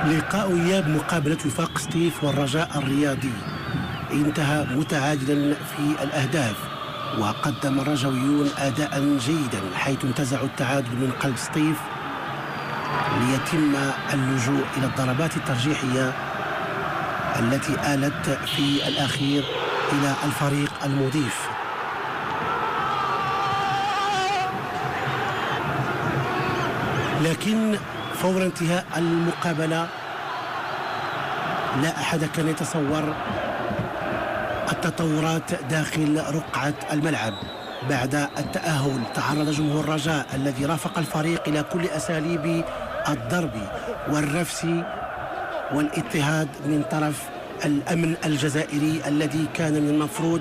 لقاء إياب مقابلة وفاق سطيف والرجاء الرياضي انتهى متعادلا في الأهداف، وقدم الرجاويون أداء جيدا حيث انتزعوا التعادل من قلب سطيف ليتم اللجوء إلى الضربات الترجيحية التي آلت في الأخير إلى الفريق المضيف. لكن فور انتهاء المقابلة لا أحد كان يتصور التطورات داخل رقعة الملعب. بعد التأهل تعرض جمهور الرجاء الذي رافق الفريق إلى كل أساليب الضرب والرفس والاضطهاد من طرف الأمن الجزائري الذي كان من المفروض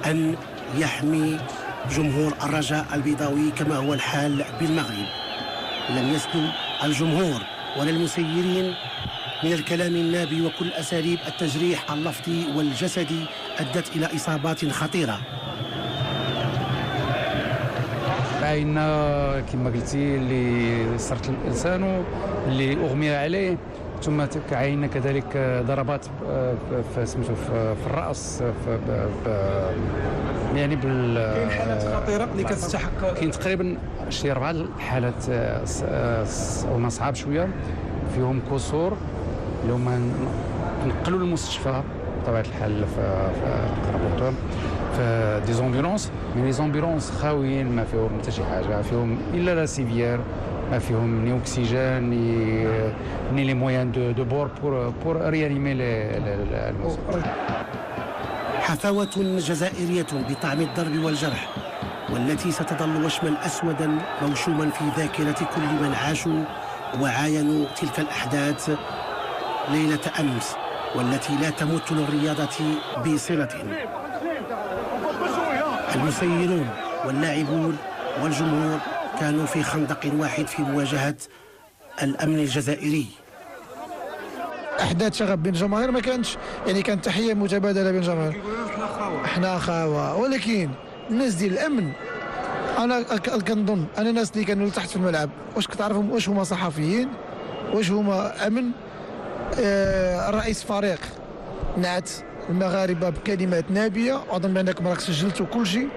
أن يحمي جمهور الرجاء البيضاوي كما هو الحال بالمغرب. لم يسلم الجمهور ولا المسيرين من الكلام النابي وكل أساليب التجريح اللفظي والجسدي أدت إلى إصابات خطيرة. عينا كما قلتي اللي صرت الإنسان اللي أغمي عليه، ثم عينا كذلك ضربات في الرأس يعني كاين حالات خطيرة اللي كتستحق. كاين تقريبا شي 4 حالات هما صعاب شوية فيهم كسور اللي هما نقلوا للمستشفى بطبيعة الحال في قربوطون في دي زومبيلونس، مي لي زومبيلونس خاويين ما فيهم حتى شي حاجة، ما فيهم إلا لا سيفيير، ما فيهم ني أكسجين ني لي مويان دو بور بور ريانيمي الموسم. حفاوة جزائرية بطعم الضرب والجرح، والتي ستظل وشما أسودا موشوما في ذاكرة كل من عاشوا وعاينوا تلك الأحداث ليلة أمس، والتي لا تمت للرياضة بصلة. المسيرون واللاعبون والجمهور كانوا في خندق واحد في مواجهة الأمن الجزائري. احداث شغب بين الجماهير ما كانتش، يعني كانت تحيه متبادله بين الجماهير، احنا اخاوه. ولكن الناس ديال الامن انا كنظن انا الناس اللي كانوا تحت في الملعب واش كتعرفهم، واش هما صحفيين، واش هما امن. رئيس فريق نعت المغاربه بكلمات نابيه، واظن بانكم راك سجلتوا كل شيء.